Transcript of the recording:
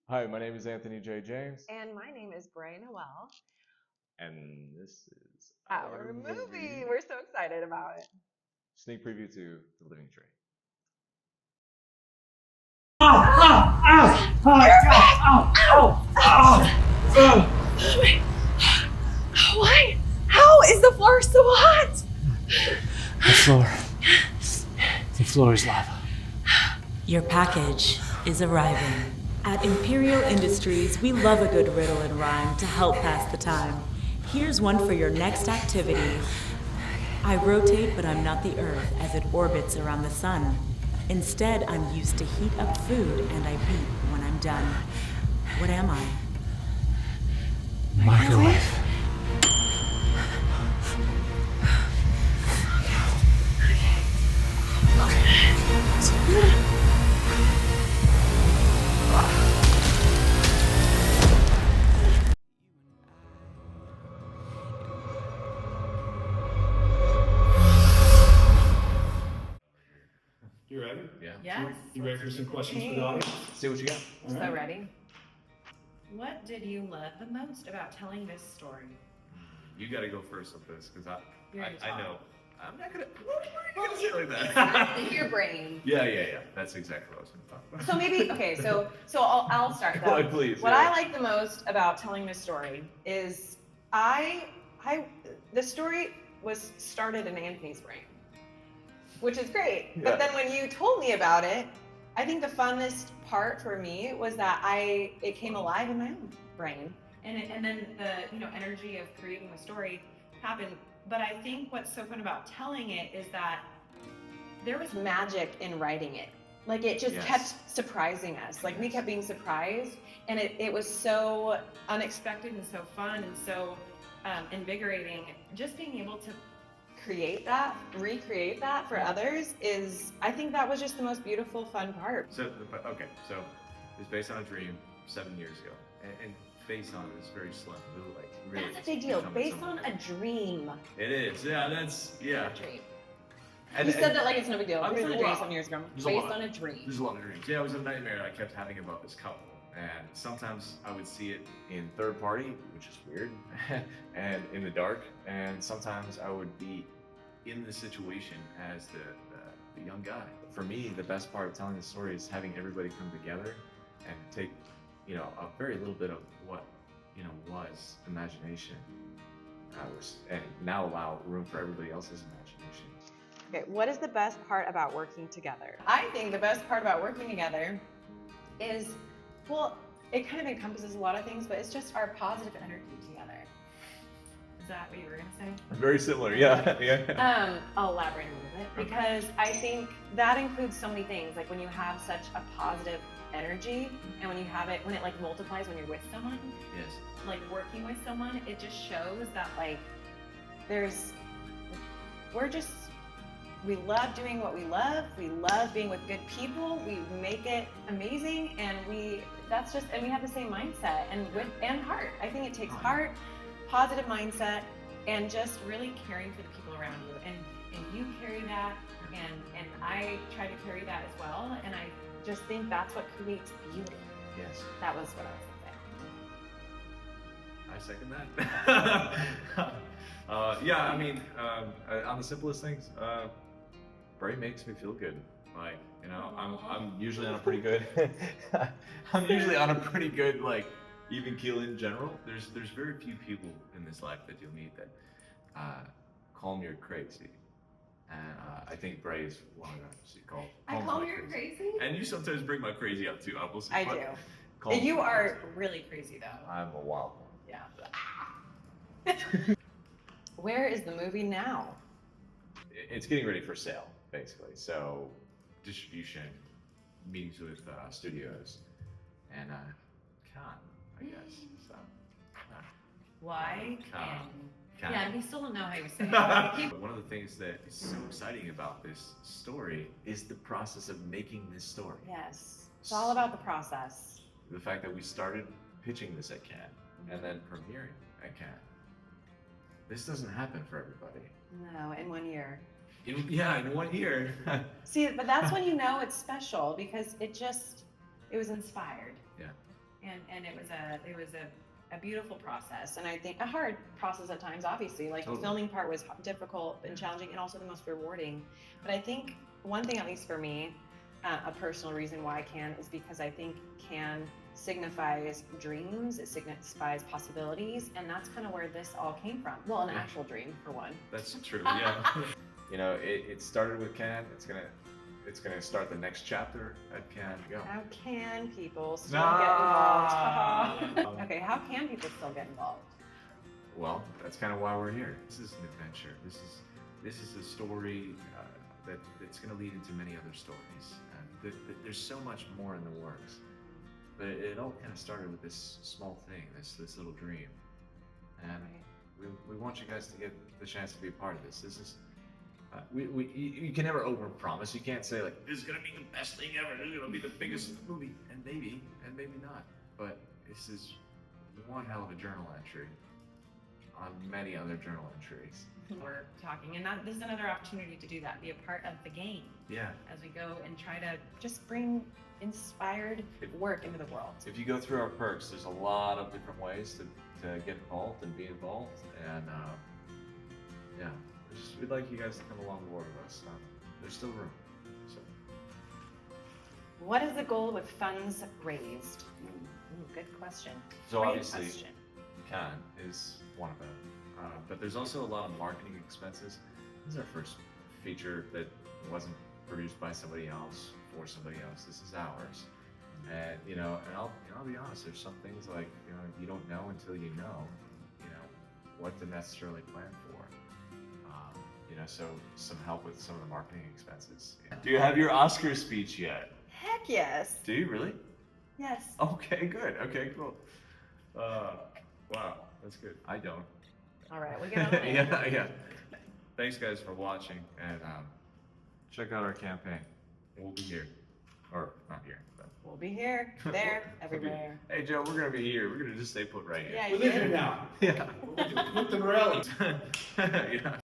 Hi, my name is Anthony J. James, And my name is Bray Noel. and this is Our movie. We're so excited about it. sneak preview to The Living Tree. Why? How is the floor so hot? The floor. The floor is lava. Your package is arriving. At Imperial Industries, we love a good riddle and rhyme to help pass the time. Here's one for your next activity. I rotate, but I'm not the Earth as it orbits around the sun. Instead, I'm used to heat up food and I beep when I'm done. What am I? Microwave. You ready? Yeah. Yes. You ready for some questions for the audience? See what you got. All So right. ready? What did you love the most about telling this story? You got to go first with this because You're gonna I talk. know. I'm not gonna. What are you gonna say like that? Your brain. Yeah. That's exactly what I was gonna talk about. So maybe okay. So I'll start though. Please. What yeah. I like the most about telling this story is the story was started in Anthony's brain, which is great. Yeah. But then when you told me about it, I think the funnest part for me was that it came alive in my own brain. And then the energy of creating the story happened. But I think what's so fun about telling it is that there was Magic in writing it. Like it just Yes. kept surprising us. Like we kept being surprised, and it was so unexpected and so fun and so invigorating. Just being able to create that, recreate that for others is, I think that was just the most beautiful, fun part. So it's based on a dream 7 years ago, and based on is very slim. Like really. That's a big deal. becoming Based on something. a dream. It is. Yeah. A dream. And, You said that like it's no big deal. I Based mean, on a dream wow. 7 years ago. There's a Based lot. on a dream. There's a lot of dreams. Yeah, it was a nightmare I kept having about this couple. And sometimes I would see it in third party, which is weird, and in the dark. And sometimes I would be in the situation as the young guy. For me, the best part of telling the story is having everybody come together and take, a very little bit of what, was imagination. And now allow room for everybody else's imagination. Okay, what is the best part about working together? I think the best part about working together is, well, it kind of encompasses a lot of things, but it's just our positive energy together. is that what you were gonna say? Very similar, yeah. I'll elaborate a little bit because I think that includes so many things. Like when you have such a positive energy and when it like multiplies when you're with someone, Yes. Like working with someone, it just shows that like we love doing what we love. We love being with good people. We make it amazing, and we have the same mindset and heart. I think it takes heart, positive mindset, and just really caring for the people around you. And you carry that and I try to carry that as well. And I just think that's what creates beauty. Yes. That was what I was I second that. Yeah, I mean, on the simplest things, Bray makes me feel good. Like, I'm usually on a pretty good, like, even keel in general. There's very few people in this life that you'll meet that call me you're crazy. And I think Bray is one of them. So I call you crazy. And you sometimes bring my crazy up too, obviously. I but do. call me You are crazy. really crazy though. I'm a wild one. Yeah. Where is the movie now? It's getting ready for sale, basically. So, distribution, meetings with studios, and Cannes, I guess. So, why Cannes. yeah, we still don't know how you say it. One of the things that is so exciting about this story is the process of making this story. Yes. It's all about the process. The fact that we started pitching this at Cannes and then premiering at Cannes. This doesn't happen for everybody. No, in 1 year. In 1 year. See, but that's when you know it's special because it it was inspired. Yeah. And it was a beautiful process, and I think a hard process at times. Obviously, like Totally. the filming part was difficult and challenging, and also the most rewarding. But I think one thing, at least for me, a personal reason why I can is because I think can signifies dreams. It signifies possibilities, and that's kind of where this all came from. Well, an Yeah. actual dream for one. That's true. Yeah. You know, it started with Can. It's gonna start the next chapter at Can. Go. How can people still Nah. get involved? Okay, how can people still get involved? Well, that's kind of why we're here. This is an adventure. This is a story that's going to lead into many other stories. There's so much more in the works, but it all kind of started with this small thing, this little dream, and we want you guys to get the chance to be a part of this. This is you can never overpromise. You can't say like this is going to be the best thing ever. This is going to be the biggest movie, and maybe not. But this is one hell of a journal entry on many other journal entries. We're talking, and this is another opportunity to do that, be a part of the game Yeah. as we go and try to just bring inspired work into the world. If you go through our perks, there's a lot of different ways to get involved and be involved, and yeah, we'd like you guys to come along board with us. There's still room. So What is the goal with funds raised? Good question. So Great obviously, question. Can is one of them, but there's also a lot of marketing expenses. This is our first feature that wasn't produced by somebody else for somebody else. This is ours, and I'll be honest. There's some things like you don't know until you know what to necessarily plan for. So some help with some of the marketing expenses. Do you have your Oscar speech yet? Heck yes. Do you really? Yes. Okay, good. Okay, cool. Wow, that's good. I don't. All right, we get on it. Yeah. Thanks, guys, for watching, and check out our campaign. We'll be here, or not here. But We'll be here, there, everywhere. Hey, Joe, we're gonna be here. We're gonna just stay put right here. Yeah, We're you living did. now. Yeah. With the rally. Yeah.